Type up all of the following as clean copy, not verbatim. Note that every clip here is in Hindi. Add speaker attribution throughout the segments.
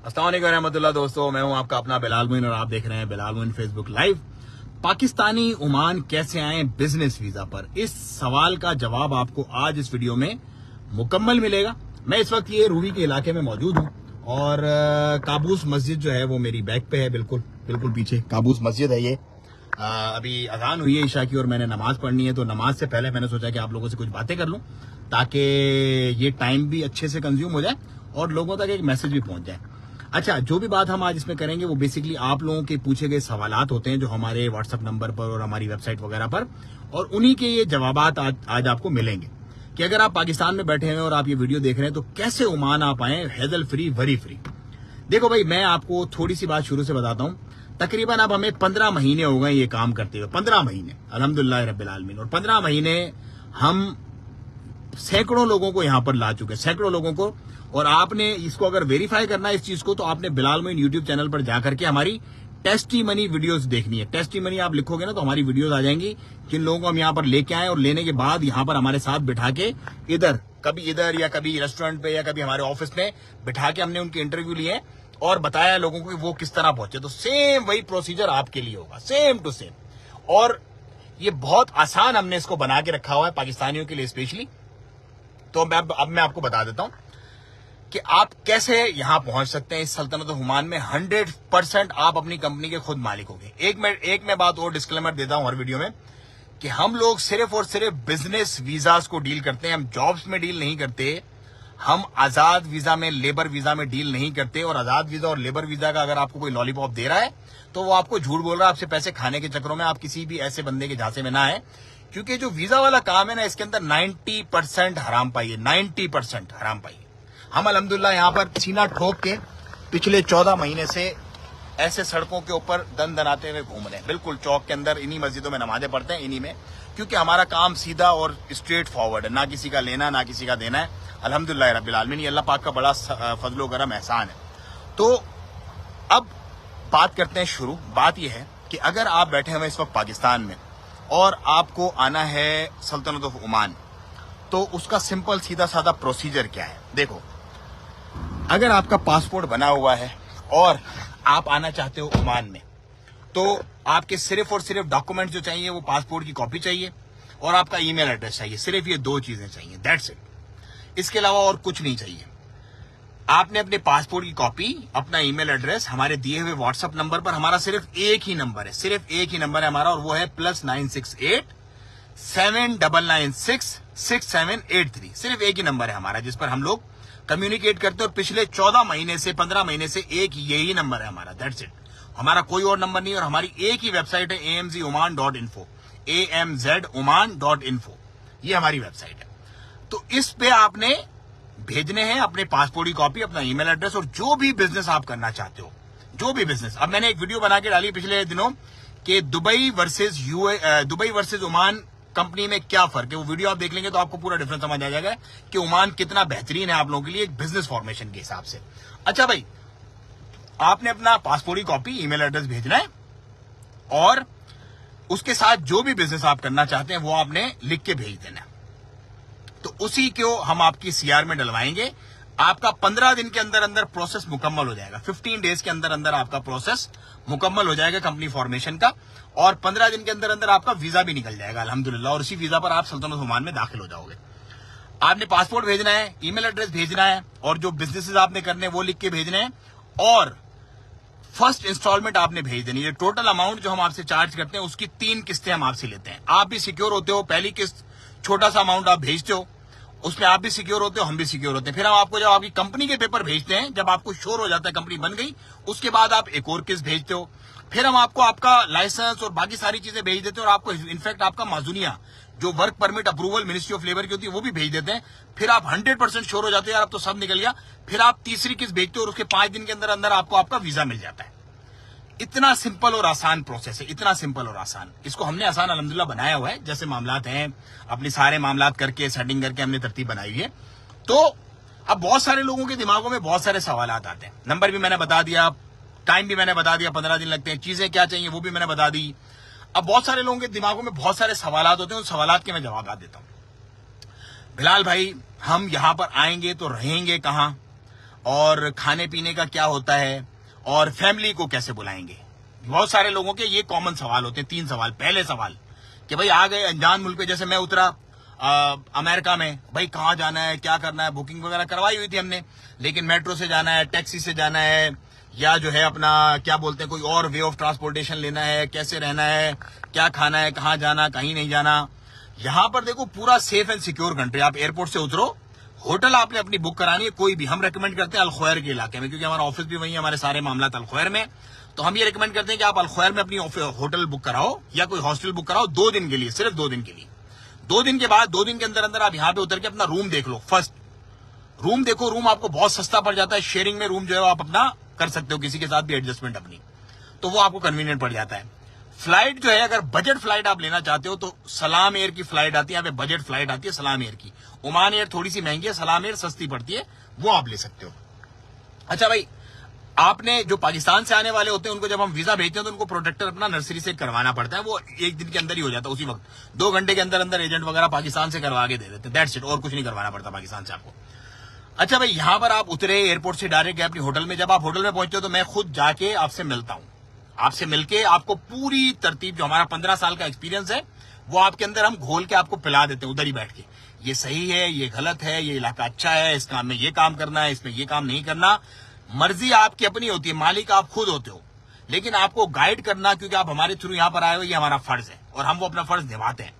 Speaker 1: अस्सलाम वालेकुम रहमतुल्लाह। दोस्तों, मैं हूं आपका अपना बिलाल मोइन और आप देख रहे हैं Bilal Moin Facebook live. Pakistani Oman कैसे आए बिजनेस वीजा पर, इस सवाल का जवाब आपको आज इस वीडियो में मुकम्मल मिलेगा। मैं इस वक्त ये रूबी के इलाके में मौजूद हूं और काबूस मस्जिद जो है वो मेरी बैक पे है, बिल्कुल बिल्कुल पीछे काबूस मस्जिद है ये। अभी अजान हुई है ईशा की और मैंने नमाज पढ़नी है, तो नमाज से पहले मैंने सोचा कि आप लोगों से कुछ बातें कर लूं ताकि ये टाइम भी अच्छे से कंज्यूम हो जाए और लोगों तक एक मैसेज भी पहुंच जाए। अच्छा, जो भी बात हम आज इसमें करेंगे वो बेसिकली आप लोगों के पूछे गए सवालात होते हैं जो हमारे व्हाट्सएप नंबर पर और हमारी वेबसाइट वगैरह पर, और उन्हीं के ये जवाबात आज आपको मिलेंगे कि अगर आप पाकिस्तान में बैठे हैं और आप ये वीडियो देख रहे हैं तो कैसे ओमान आप आए हैजल फ्री, वरी फ्री। देखो भाई, मैं आपको थोड़ी सी बात शुरू से बताता हूं। तकरीबन अब हमें 15 महीने हो गए ये काम करते हुए, 15 महीने अल्हम्दुलिल्लाह रब्बिल आलमीन। और 15 महीने हम सैकड़ों लोगों को यहां पर ला चुके, सैकड़ों लोगों को। और आपने इसको अगर वेरीफाई करना है इस चीज को, तो आपने बिलाल मोइन यूट्यूब चैनल पर जाकर के हमारी टेस्टिमनी वीडियोस देखनी है। टेस्टिमनी आप लिखोगे ना तो हमारी वीडियोस आ जाएंगी, जिन लोगों को हम यहां पर लेके आए और लेने के बाद यहां पर हमारे साथ बिठा के कभी इधर या कभी रेस्टोरेंट पे या कभी हमारे ऑफिस में बिठा के हमने उनके इंटरव्यू लिए और बताया लोगों को कि वो किस तरह पहुंचे। तो सेम वही प्रोसीजर आपके लिए होगा, सेम टू सेम। और ये बहुत आसान हमने इसको बना के रखा हुआ है पाकिस्तानियों के लिए स्पेशली। तो अब मैं आपको बता देता हूं कि आप कैसे यहां पहुंच सकते हैं इस सल्तनत ओमान में। 100% आप अपनी कंपनी के खुद मालिक होंगे। एक मैं बात और डिस्क्लेमर देता हूं हर वीडियो में कि हम लोग सिर्फ और सिर्फ बिजनेस वीजास को डील करते हैं, हम जॉब्स में डील नहीं करते। हम आजाद वीजा में, लेबर वीजा में डील नहीं करते। और आजाद वीजा और लेबर वीजा का अगर आपको कोई लॉलीपॉप दे रहा है तो वो आपको झूठ बोल रहा है, आपसे पैसे खाने के चक्करों में आप किसी भी ऐसे बंदे के झांसे में ना आए। क्योंकि जो वीजा वाला काम है ना, इसके अंदर 90% हराम पाई है, 90% हराम पाई है। हम अल्हम्दुलिल्लाह यहाँ पर सीना ठोक के पिछले 14 महीने से ऐसे सड़कों के ऊपर दन दनाते हुए घूम रहे हैं, बिल्कुल चौक के अंदर इन्हीं मस्जिदों में नमाजें पढ़ते हैं, इन्हीं में। क्योंकि हमारा काम सीधा और स्ट्रेट फॉरवर्ड है, ना किसी का लेना ना किसी का देना है। अल्हम्दुलिल्लाह रब्बिल आलमीन, ये अल्लाह पाक का बड़ा फजलो करम एहसान है। तो अब बात करते हैं शुरू। बात यह है कि अगर आप बैठे हुए इस वक्त पाकिस्तान में और आपको आना है सल्तनत ऑफ ओमान, तो उसका सिंपल सीधा साधा प्रोसीजर क्या है। देखो, अगर आपका पासपोर्ट बना हुआ है और आप आना चाहते हो ओमान में, तो आपके सिर्फ और सिर्फ डॉक्यूमेंट जो चाहिए वो पासपोर्ट की कॉपी चाहिए और आपका ईमेल एड्रेस चाहिए। सिर्फ ये 2 चीजें चाहिए, दैट्स इट। इसके अलावा और कुछ नहीं चाहिए। आपने अपने पासपोर्ट की कॉपी, अपना ईमेल एड्रेस, हमारे दिए हुए व्हाट्सएप नंबर पर, हमारा सिर्फ एक ही नंबर है, सिर्फ एक ही नंबर है हमारा, और वो है +968 799 6783। सिर्फ एक ही नंबर है हमारा जिस पर हम लोग कम्युनिकेट करते हैं। और पिछले 14 महीने से, 15 महीने से एक यही नंबर है हमारा, दैट्स इट। हमारा कोई और नंबर नहीं। और हमारी एक ही वेबसाइट है amzoman.info, amzoman.info, ये हमारी वेबसाइट है। तो इस पे आपने भेजने हैं अपने पासपोर्ट की कॉपी, अपना ईमेल एड्रेस और जो भी बिजनेस आप करना चाहते हो, जो भी बिजनेस। अब मैंने एक वीडियो बना के डाली पिछले दिनों कि दुबई वर्सेज ओमान कंपनी में क्या फर्क है। वो वीडियो आप देख लेंगे तो आपको पूरा डिफरेंस समझ आ जाएगा कि ओमान कितना बेहतरीन है आप लोगों के लिए एक बिजनेस फॉर्मेशन के हिसाब से। अच्छा भाई, आपने अपना पासपोर्ट की कॉपी, ईमेल एड्रेस भेजना है और उसके साथ जो भी बिजनेस आप करना चाहते हैं वो आपने लिख के भेज देना है। तो उसी को हम आपकी सीआर में डलवाएंगे। आपका 15 दिन के अंदर अंदर प्रोसेस मुकम्मल हो जाएगा। 15 डेज के अंदर अंदर आपका प्रोसेस मुकम्मल हो जाएगा कंपनी फॉर्मेशन का, और 15 दिन के अंदर अंदर आपका वीजा भी निकल जाएगा अल्हम्दुलिल्लाह। और इसी वीजा पर आप सल्तनत ओमान में दाखिल हो जाओगे। आपने पासपोर्ट भेजना है, ईमेल एड्रेस भेजना है और जो बिजनेसेस आपने करने हैं वो लिख के भेजने हैं। और फर्स्ट इंस्टॉलमेंट आपने भेज देनी है। टोटल अमाउंट जो हम आपसे चार्ज करते हैं उसकी 3 किस्तें हम आपसे लेते हैं। आप भी सिक्योर होते हो, पहली किस्त छोटा सा अमाउंट आप भेजते हो, उसमें आप भी सिक्योर होते हो, हम भी सिक्योर होते हैं। फिर हम आपको जब आपकी कंपनी के पेपर भेजते हैं, जब आपको श्योर हो जाता है कंपनी बन गई, उसके बाद आप एक और किस्त भेजते हो। फिर हम आपको आपका लाइसेंस और बाकी सारी चीजें भेज देते हैं और आपको इनफैक्ट आपका माजुनिया जो work permit approval ministry of labour की होती है वो भी भेज देते हैं। फिर आप 100% श्योर हो जाते हो यार अब तो सब निकल गया। फिर आप तीसरी किस्त भेजते हो और उसके 5 दिन के अंदर अंदर आपको आपका वीजा मिल जाता है। इतना सिंपल और आसान प्रोसेस है, इतना सिंपल और आसान। इसको हमने आसान अल्हम्दुलिल्लाह बनाया हुआ है। जैसे मामलात हैं, अपने सारे मामलात करके सेटिंग करके हमने तरतीब बनाई हुई है। तो अब बहुत सारे लोगों के दिमागों में बहुत सारे सवालात आते हैं। नंबर भी मैंने बता दिया, टाइम भी मैंने बता दिया, 15 दिन लगते हैं, चीजें क्या चाहिए वो भी मैंने बता दी। अब बहुत सारे लोगों के दिमागों में बहुत सारे सवालात होते हैं, उन सवालात के मैं जवाब देता हूं। बिलाल भाई, हम यहां पर आएंगे तो रहेंगे कहां, और खाने पीने का क्या होता है, और फैमिली को कैसे बुलाएंगे। बहुत सारे लोगों के ये कॉमन सवाल होते हैं। 3 सवाल। पहले सवाल कि भाई आ गए अनजान मुल्क पे, जैसे मैं उतरा अमेरिका में, भाई कहाँ जाना है, क्या करना है, बुकिंग वगैरह करवाई हुई थी हमने, लेकिन मेट्रो से जाना है, टैक्सी से जाना है, या जो है अपना क्या बोलते हैं कोई और वे ऑफ ट्रांसपोर्टेशन लेना है, कैसे रहना है, क्या खाना है, कहाँ जाना, कहीं नहीं जाना। यहां पर देखो पूरा सेफ एंड सिक्योर कंट्री। आप एयरपोर्ट से उतरो, होटल आपने अपनी बुक करानी है, कोई भी। हम रेकमेंड करते हैं अल-ख्वैर के इलाके में, क्योंकि हमारा ऑफिस भी वही है, हमारे सारे मामला अल-ख्वैर में। तो हम ये रेकमेंड करते हैं कि आप अल-ख्वैर में अपनी होटल बुक कराओ या कोई हॉस्टल बुक कराओ 2 दिन के लिए, सिर्फ 2 दिन के लिए। 2 दिन के बाद 2 दिन के अंदर अंदर आप यहाँ पे उतर के अपना रूम देख लो। फर्स्ट रूम देखो, रूम आपको बहुत सस्ता पड़ जाता है। शेयरिंग में रूम जो है आप अपना कर सकते हो, किसी के साथ भी एडजस्टमेंट अपनी, तो वो आपको कन्वीनियंट पड़ जाता है। फ्लाइट जो है, अगर बजट फ्लाइट आप लेना चाहते हो तो सलाम एयर की फ्लाइट आती है, यहाँ पे बजट फ्लाइट आती है सलाम एयर की। ओमान एयर थोड़ी सी महंगी है, सलाम एयर सस्ती पड़ती है, वो आप ले सकते हो। अच्छा भाई, आपने जो पाकिस्तान से आने वाले होते हैं उनको जब हम वीजा भेजते हैं तो उनको प्रोटेक्टर अपना नर्सरी से करवाना पड़ता है। वो 1 दिन के अंदर ही हो जाता है, उसी वक्त 2 घंटे के अंदर अंदर एजेंट वगैरह पाकिस्तान से करवा के दे देते हैं। दैट्स इट, और कुछ नहीं करवाना पड़ता पाकिस्तान से आपको। अच्छा भाई, यहां पर आप उतरे एयरपोर्ट से डायरेक्ट गए अपनी होटल में। जब आप होटल में पहुंचते हो तो मैं खुद जाके आपसे मिलता हूं। आपसे मिलके आपको पूरी तरतीब, जो हमारा 15 साल का एक्सपीरियंस है, वो आपके अंदर हम घोल के आपको पिला देते हैं उधर ही बैठ के। ये सही है, ये गलत है, ये इलाका अच्छा है, इस काम में ये काम करना है, इसमें ये काम नहीं करना। मर्जी आपकी अपनी होती है, मालिक आप खुद होते हो, लेकिन आपको गाइड करना, क्योंकि आप हमारे थ्रू यहां पर आए हो, ये हमारा फर्ज है और हम वो अपना फर्ज निभाते हैं।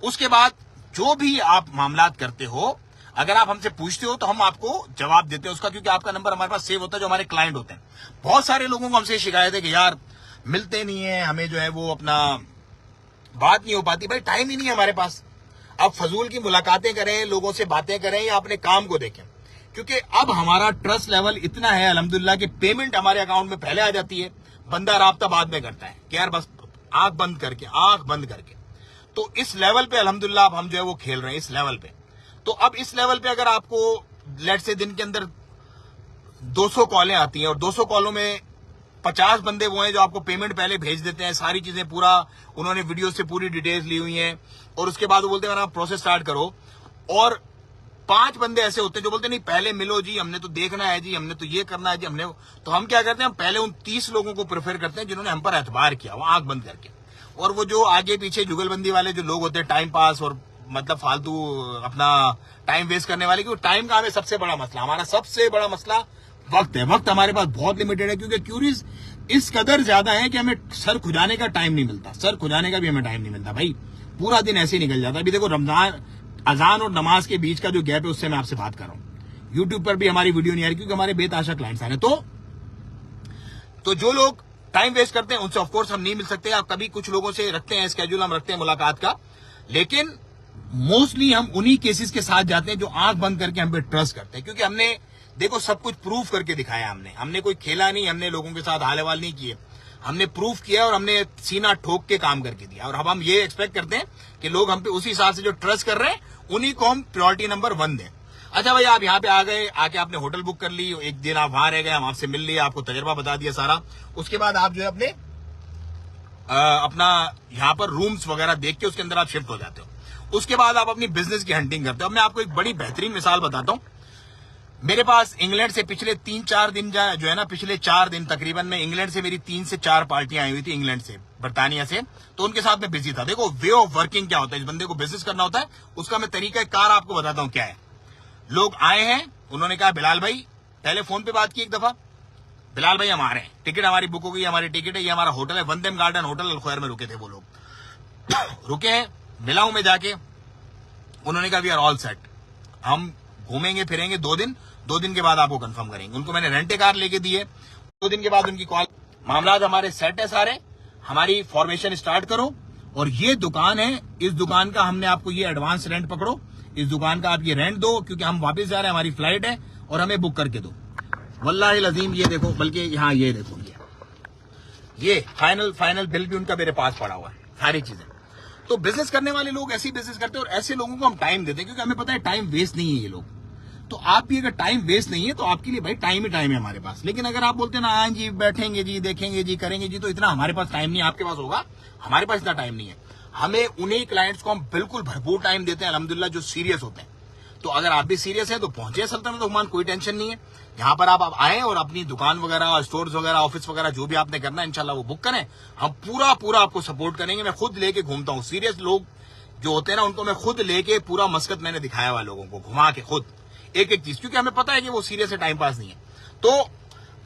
Speaker 1: उसके बाद जो भी आप मामलात करते हो, अगर आप हमसे पूछते हो तो हम आपको जवाब देते हैं उसका, क्योंकि आपका नंबर हमारे पास सेव होता है, जो हमारे क्लाइंट होते हैं। बहुत सारे लोगों को हमसे शिकायत है कि यार मिलते नहीं है, हमें जो है वो अपना बात नहीं हो पाती। भाई टाइम ही नहीं है हमारे पास। अब फजूल की मुलाकातें करें, लोगों से बातें करें, या अपने काम को देखें, क्योंकि अब हमारा ट्रस्ट लेवल इतना है अल्हम्दुलिल्लाह कि पेमेंट हमारे अकाउंट में पहले आ जाती है, बंदा राब्ता बाद में करता है कि यार बस आंख बंद करके। तो इस लेवल पे अल्हम्दुलिल्लाह अब हम जो है वो खेल रहे हैं, इस लेवल पे। तो अब इस लेवल पे अगर आपको लेट से दिन के अंदर 200 कॉलें आती हैं और 200 कॉलों में 50 बंदे वो हैं जो आपको पेमेंट पहले भेज देते हैं, सारी चीजें पूरा उन्होंने वीडियो से पूरी डिटेल्स ली हुई हैं, और उसके बाद वो बोलते हैं आप प्रोसेस स्टार्ट करो। और 5 बंदे ऐसे होते हैं जो बोलते हैं नहीं पहले मिलो जी, हमने तो देखना है जी, हमने तो ये करना है जी, हमने। तो हम क्या करते हैं, हम पहले उन 30 लोगों को प्रेफर करते हैं जिन्होंने हम पर एतबार किया, वो आंख बंद करके। और वो जो आगे पीछे जुगलबंदी वाले जो लोग होते हैं, टाइम पास और मतलब फालतू अपना टाइम वेस्ट करने वाले, क्योंकि टाइम का हमें सबसे बड़ा मसला, हमारा सबसे बड़ा मसला वक्त है। वक्त हमारे पास बहुत लिमिटेड है, क्योंकि क्यूरीज इस कदर ज्यादा है कि हमें सर खुजाने का टाइम नहीं मिलता, सर खुजाने का भी हमें टाइम नहीं मिलता। भाई पूरा दिन ऐसे ही निकल जाता है। अभी देखो रमजान, अजान और नमाज के बीच का जो गैप है, उससे मैं आपसे बात कर रहा हूं। यूट्यूब पर भी हमारी वीडियो नहीं आ रही, क्योंकि हमारे बेताशा क्लाइंट्स आ रहे हैं। तो जो लोग टाइम वेस्ट करते हैं उनसे ऑफकोर्स हम नहीं मिल सकते। आप कभी कुछ लोगों से रखते हैं स्केड्यूल, हम रखते हैं मुलाकात का, लेकिन मोस्टली हम उन्हीं केसेस के साथ जाते हैं जो आंख बंद करके हम पे ट्रस्ट करते हैं, क्योंकि हमने देखो सब कुछ प्रूफ करके दिखाया। हमने कोई खेला नहीं, हमने लोगों के साथ हाल हवाल नहीं किए, हमने प्रूफ किया और हमने सीना ठोक के काम करके दिया। और अब हम ये एक्सपेक्ट करते हैं कि लोग हम पे उसी हिसाब से जो ट्रस्ट कर रहे हैं उन्हीं को हम प्रायोरिटी नंबर 1 दें। अच्छा भाई, आप यहाँ पे आ गए, आके आपने होटल बुक कर ली, एक दिन आप वहां रह गए, हम आपसे मिल लिए, आपको तजर्बा बता दिया सारा। उसके बाद आप जो है अपने अपना यहाँ पर रूम्स वगैरह देख के उसके अंदर आप शिफ्ट हो जाते हो। उसके बाद आप अपनी बिजनेस की हंटिंग करते हो। अब मैं आपको एक बड़ी बेहतरीन मिसाल बताता हूँ। मेरे पास इंग्लैंड से पिछले 3-4 दिन जो है ना, पिछले 4 दिन तकरीबन में इंग्लैंड से मेरी 3 से 4 पार्टियां आई हुई थी, इंग्लैंड से, बर्तानिया से। तो उनके साथ मैं बिजी था। देखो वे ऑफ वर्किंग क्या होता है, इस बंदे को बिजनेस करना होता है, उसका मैं तरीका कार आपको बताता हूँ क्या है। लोग आए हैं, उन्होंने कहा बिलाल भाई, पहले फोन पे बात की एक दफा, बिलाल भाई हम आ रहे हैं, टिकट हमारी बुक हो गई, हमारी टिकट है, ये हमारा होटल है, वंदेम गार्डन होटल अल-ख्वैर में रुके थे वो लोग। रुके हैं, मिला हूं मैं जाके, उन्होंने कहा वी आर ऑल सेट, हम घूमेंगे फिरेंगे 2 दिन, 2 दिन के बाद आपको कंफर्म करेंगे। उनको मैंने रेंटे कार लेके दिए, 2 दिन के बाद उनकी कॉल, मामला हमारे सेट है सारे, हमारी फॉर्मेशन स्टार्ट करो, और ये दुकान है, इस दुकान का हमने आपको ये एडवांस रेंट पकड़ो, इस दुकान का आप ये रेंट दो, क्योंकि हम वापस जा रहे हैं, हमारी फ्लाइट है, और हमें बुक करके दो। वल्लाहि लजीम ये देखो, बल्कि यहाँ ये देखो, ये फाइनल बिल भी उनका मेरे पास पड़ा हुआ है, सारी चीजें। तो बिजनेस करने वाले लोग ऐसे ही बिजनेस करते हैं, और ऐसे लोगों को हम टाइम देते हैं, क्योंकि हमें पता है टाइम वेस्ट नहीं है ये लोग। तो आप भी अगर टाइम वेस्ट नहीं है तो आपके लिए भाई टाइम ही टाइम है हमारे पास। लेकिन अगर आप बोलते हैं ना हाँ जी बैठेंगे जी, देखेंगे जी, करेंगे जी, तो इतना हमारे पास टाइम नहीं है। आपके पास होगा, हमारे पास इतना टाइम नहीं है। हमें उन्हीं क्लाइंट्स को हम बिल्कुल भरपूर टाइम देते हैं अल्हम्दुलिल्लाह, जो सीरियस होते हैं। तो अगर आप भी सीरियस हैं तो पहुंचे सल्तनत ओमान, कोई टेंशन नहीं है। यहाँ पर आप आए और अपनी दुकान वगैरह, स्टोर्स वगैरह, ऑफिस वगैरह जो भी आपने करना है इंशाल्लाह वो बुक करें। हम पूरा आपको सपोर्ट करेंगे। मैं खुद लेके घूमता हूँ, सीरियस लोग जो होते हैं ना उनको मैं खुद लेके पूरा मस्कत मैंने दिखाया हुआ लोगों को घुमा के खुद एक चीज, क्योंकि हमें पता है कि वो सीरियस है, टाइम पास नहीं है। तो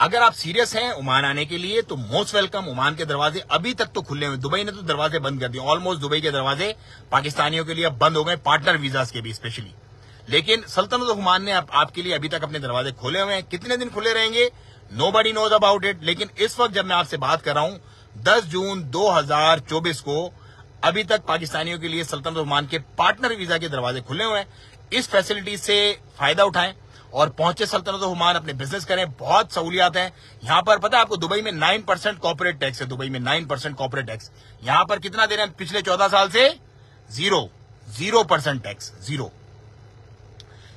Speaker 1: अगर आप सीरियस हैं ओमान आने के लिए तो मोस्ट वेलकम। ओमान के दरवाजे अभी तक तो खुले हुए, दुबई ने तो दरवाजे बंद कर दिए ऑलमोस्ट। दुबई के दरवाजे पाकिस्तानियों के लिए अब बंद हो गए, पार्टनर वीजास के भी स्पेशली। लेकिन सल्तनत ओमान ने आपके लिए अभी तक अपने दरवाजे खोले हुए हैं। कितने दिन खुले रहेंगे नोबडी नोज अबाउट इट। लेकिन इस वक्त जब मैं आपसे बात कर रहा हूं 10 जून 2024 को अभी तक पाकिस्तानियों के लिए सल्तनत ओमान के पार्टनर वीजा के दरवाजे खुले हुए हैं। इस फैसिलिटी से फायदा उठाएं और पहुंचे सल्तनत ओमान, अपने बिजनेस करें। बहुत सहूलियात हैं यहाँ पर। पता है आपको दुबई में 9% कॉर्पोरेट टैक्स है। दुबई में 9% कॉर्पोरेट टैक्स। यहाँ पर कितना दे रहे हैं पिछले 14 साल से? 0% टैक्स, 0।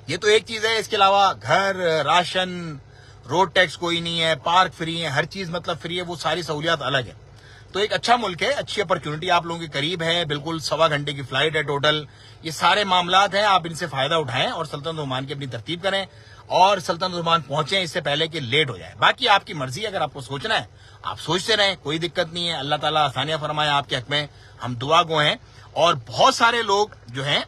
Speaker 1: ये तो एक चीज है। इसके अलावा घर, राशन, रोड टैक्स कोई नहीं है, पार्क फ्री है, हर चीज मतलब फ्री है। वो सारी सहूलियात अलग है। तो एक अच्छा मुल्क है, अच्छी अपॉर्चुनिटी आप लोगों के करीब है, बिल्कुल 1.25 घंटे की फ्लाइट है टोटल। ये सारे मामलात हैं, आप इनसे फायदा उठाएं और सल्तनत ओमान की अपनी तरतीब करें और सल्तनत ओमान पहुंचे इससे पहले कि लेट हो जाए। बाकी आपकी मर्जी, अगर आपको सोचना है आप सोचते रहें, कोई दिक्कत नहीं है। अल्लाह ताला आसानियां फरमाए आपके हक में, हम दुआ गो हैं। और बहुत सारे लोग जो हैं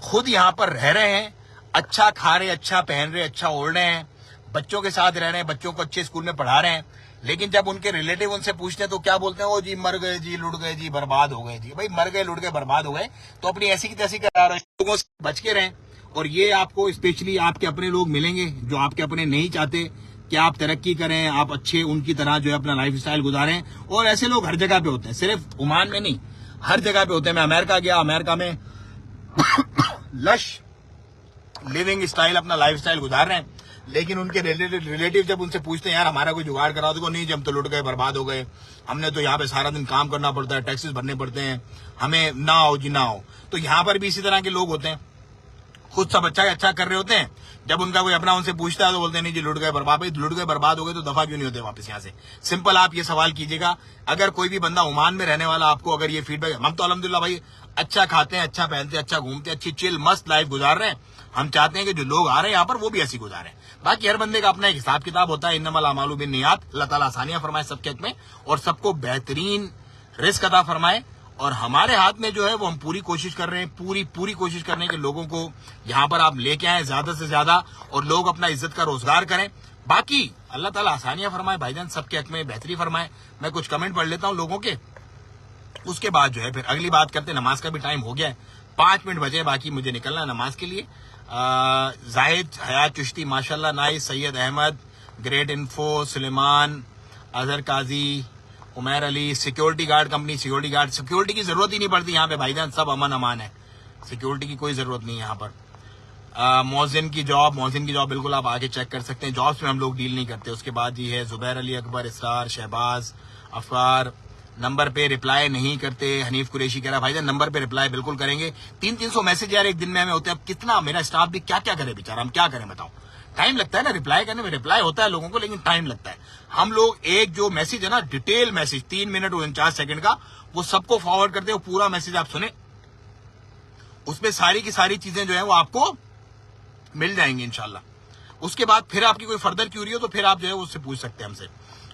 Speaker 1: खुद यहाँ पर रह रहे हैं, अच्छा खा रहे, अच्छा पहन रहे, अच्छा ओढ़ रहे हैं, बच्चों के साथ रह रहे हैं, बच्चों को अच्छे स्कूल में पढ़ा रहे हैं। लेकिन जब उनके रिलेटिव उनसे पूछते हैं तो क्या बोलते हैं? वो जी मर गए जी, लुट गए जी, बर्बाद हो गए जी। भाई मर गए, लुट गए, बर्बाद हो गए तो अपनी ऐसी की तैसी करा रहे हैं। लोगों से बच के रहें। और ये आपको स्पेशली आपके अपने लोग मिलेंगे जो आपके अपने नहीं चाहते कि आप तरक्की करें, आप अच्छे उनकी तरह जो है अपना लाइफ स्टाइल गुजारें। और ऐसे लोग हर जगह पे होते हैं, सिर्फ ओमान में नहीं, हर जगह पे होते हैं। मैं अमेरिका गया, अमेरिका में लश लिविंग स्टाइल, अपना लाइफ स्टाइल गुजार रहे हैं। लेकिन उनके रिलेटिव जब उनसे पूछते हैं यार हमारा कोई जुगाड़ करा दो, नहीं जी हम तो लुट गए, बर्बाद हो गए, हमने तो यहाँ पे सारा दिन काम करना पड़ता है, टैक्सेस भरने पड़ते हैं, हमें ना आओ जी ना आओ। तो यहाँ पर भी इसी तरह के लोग होते हैं, खुद सब अच्छा कर रहे होते हैं। जब उनका कोई अपना उनसे पूछता है तो बोलते हैं नहीं जी लुट गए, बर्बाद। भाई लुट गए, बर्बाद हो गए तो दफा क्यों नहीं होते वापस यहाँ से? सिंपल आप ये सवाल कीजिएगा। अगर कोई भी बंदा ओमान में रहने वाला आपको अगर ये फीडबैक, हम तो अल्हम्दुलिल्लाह भाई अच्छा खाते हैं, अच्छा पहनते हैं, अच्छा घूमते हैं, अच्छी चिल मस्त लाइफ गुजार रहे हैं। हम चाहते हैं कि जो लोग आ रहे हैं यहाँ पर वो भी ऐसी गुजारें। बाकी हर बंदे का अपना एक हिसाब किताब होता है। इन्नमल अमालु बिन्नियात। अल्लाह ताला आसानियां फरमाए सबके हक में और सबको बेहतरीन रिस्क अता फरमाए। और हमारे हाथ में जो है वो हम पूरी कोशिश कर रहे हैं, पूरी कोशिश कर रहे हैं कि लोगों को यहाँ पर आप लेके आए ज्यादा से ज्यादा और लोग अपना इज्जत का रोजगार करें। बाकी अल्लाह ताला आसानियां फरमाए भाईजान, सबके हक में बेहतरी फरमाए। मैं कुछ कमेंट पढ़ लेता हूँ लोगों के, उसके बाद जो है फिर अगली बात करते हैं। नमाज का भी टाइम हो गया है, 5 मिनट बचे, बाकी मुझे निकलना है नमाज के लिए। जाहिद हयात चिश्ती माशाल्लाह nice, Syed Ahmed great info, Suleman, Azhar Qazi, Umair Ali, security guard company, security की जरूरत ही नहीं पड़ती यहाँ पे भाईजान, सब अमन अमान है, सिक्योरिटी की कोई जरूरत नहीं है यहाँ पर। मौजिन की जॉब बिल्कुल आप आगे चेक कर सकते हैं, जॉब्स में हम लोग डील नहीं करते। उसके बाद ये है जुबैर अली, अकबर, इसरार, शहबाज, अफकार, नंबर पे रिप्लाई नहीं करते। हनीफ कुरैशी कह रहा है भाईजान नंबर पे रिप्लाई बिल्कुल करेंगे। 300 मैसेज यार एक दिन में हमें होते हैं। अब कितना मेरा स्टाफ भी क्या करे बेचारा, हम क्या करें बताओ। टाइम लगता है ना रिप्लाई करने में, रिप्लाई होता है लोगों को लेकिन टाइम लगता है। हम लोग एक जो मैसेज है ना, डिटेल मैसेज 3 मिनट और 49 सेकंड का, वो सबको फॉरवर्ड करते हैं। पूरा मैसेज आप सुने, उसमें सारी की सारी चीजें जो है वो आपको मिल जाएंगी इंशाल्लाह। उसके बाद फिर आपकी कोई फर्दर क्यूरी हो तो फिर आप जो है उससे पूछ सकते हैं हमसे।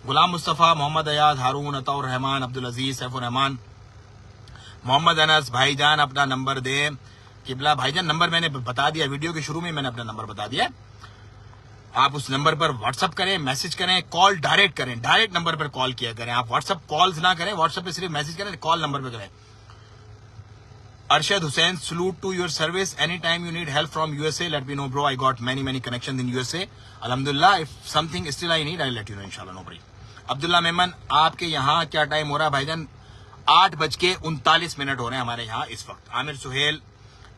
Speaker 1: गुलाम मुस्तफा, मोहम्मद अयाज, हारून, अताउर रहमान, अब्दुल अजीज, सैफुर रहमान, मोहम्मद अनस, भाईजान अपना नंबर दे। किबला भाईजान नंबर मैंने बता दिया, वीडियो के शुरू में मैंने अपना नंबर बता दिया। आप उस नंबर पर व्हाट्सअप करें, मैसेज करें, कॉल डायरेक्ट करें, डायरेक्ट नंबर पर कॉल किया करें। आप व्हाट्सअप कॉल्स ना करें, व्हाट्सअप पे सिर्फ मैसेज करें, कॉल नंबर पे करें। Arshad Hussain, salute to your service. Anytime you need help from USA, let me know, bro. I got many connections in USA. Alhamdulillah, if something still I need, I'll let you know, inshallah, no worry. Abdullah Memon, आपके यहाँ क्या टाइम हो रहा है भाईजान? 8:39 हो रहे हैं हमारे यहाँ इस वक्त। आमिर सुहेल,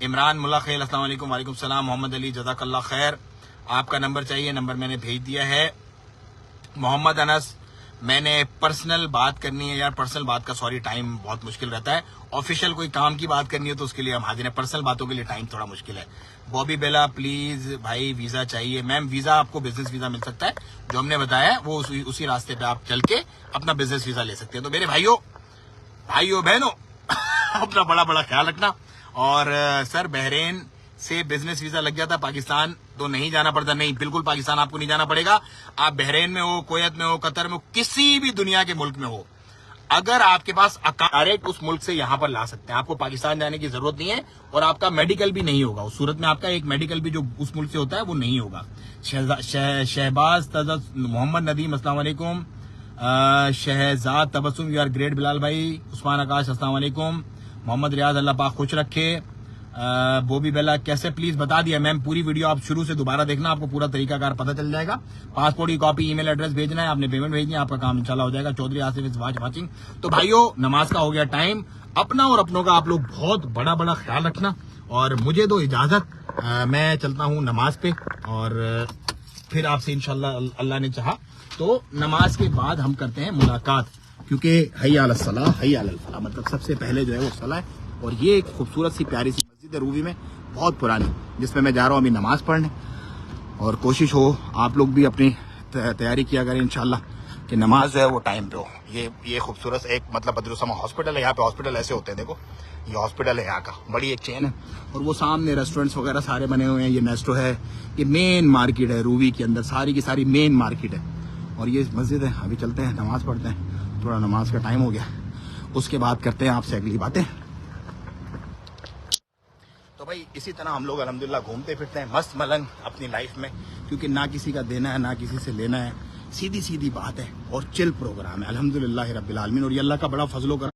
Speaker 1: इमरान मुल्ला खेल, अस्सलाम वालेकुम। वालेकुम सलाम। मोहम्मद अली, जज़ाकल्लाह खैर। आपका नंबर चाहिए, नंबर मैंने भेज दिया है। मोहम्मद अनस, मैंने पर्सनल बात करनी है यार, पर्सनल बात का सॉरी टाइम बहुत मुश्किल रहता है। ऑफिशियल कोई काम की बात करनी है तो उसके लिए हम हाजिर हैं, पर्सनल बातों के लिए टाइम थोड़ा मुश्किल है। बॉबी बेला, प्लीज भाई वीजा चाहिए। मैम वीजा आपको बिजनेस वीजा मिल सकता है, जो हमने बताया वो उसी रास्ते पे आप चल के अपना बिजनेस वीजा ले सकते हैं। तो मेरे भाइयों बहनों अपना बड़ा ख्याल रखना। और सर बहरीन से बिजनेस वीजा लग जाता पाकिस्तान तो नहीं जाना पड़ता। नहीं, बिल्कुल पाकिस्तान आपको नहीं जाना पड़ेगा। आप बहरीन में हो, कुवैत में हो, कतर में हो, किसी भी दुनिया के मुल्क में हो, अगर आपके पास डायरेक्ट उस मुल्क से यहां पर ला सकते हैं। आपको पाकिस्तान जाने की जरूरत नहीं है और आपका मेडिकल भी नहीं होगा। उस सूरत में आपका एक मेडिकल भी जो उस मुल्क से होता है वो नहीं होगा। शहबाज तजस मोहम्मद नदीम अस्सलाम वालेकुम। Shahzad Tabassum you are great Bilal भाई। उस्मान आकाश अस्सलाम वालेकुम। मोहम्मद रियाज अल्लाह पाक खुश रखे। बोबी बेला कैसे, प्लीज बता दिया मैम। पूरी वीडियो आप शुरू से दोबारा देखना, आपको पूरा तरीकाकार पता चल जाएगा। पासपोर्ट की कॉपी, ईमेल एड्रेस भेजना है, आपने पेमेंट भेजनी है, आपका काम इंशाल्लाह हो जाएगा। Chaudhry Asif is watching. तो भाइयों, नमाज का हो गया टाइम। अपना और अपनों का आप लोग बहुत बड़ा बड़ा ख्याल रखना और मुझे दो इजाजत, मैं चलता हूँ नमाज पे और फिर आपसे इंशाल्लाह अल्लाह ने चाहा तो नमाज के बाद हम करते हैं मुलाकात, क्योंकि हय्या अला सलाह हय्या अल फलाह, मतलब सबसे पहले जो है वो सलाह है। और ये एक खूबसूरत सी प्यारी सी मस्जिद है रूवी में, बहुत पुरानी, जिसमें मैं जा रहा हूँ अभी नमाज पढ़ने। और कोशिश हो आप लोग भी अपनी तैयारी किया करें इंशाल्लाह कि नमाज जो है वो टाइम पे हो। ये खूबसूरत एक मतलब बदरुसमा हॉस्पिटल है। यहाँ पे हॉस्पिटल ऐसे होते हैं, देखो ये हॉस्पिटल है यहाँ का, बड़ी एक चेन है। और वो सामने रेस्टोरेंट्स वगैरह सारे बने हुए हैं। ये नेस्टो है, ये मेन मार्केट है रूवी के अंदर, सारी की सारी मेन मार्केट है। और ये मस्जिद है। अभी चलते हैं, नमाज पढ़ते हैं, थोड़ा नमाज का टाइम हो गया, उसके बाद करते हैं आपसे अगली बातें। तो भाई इसी तरह हम लोग अल्हम्दुलिल्लाह घूमते फिरते हैं मस्त मलंग अपनी लाइफ में, क्योंकि ना किसी का देना है ना किसी से लेना है, सीधी सीधी बात है और चिल प्रोग्राम है अल्हम्दुलिल्लाह रब्बिल आलमीन। और ये अल्लाह का बड़ा फजलो कर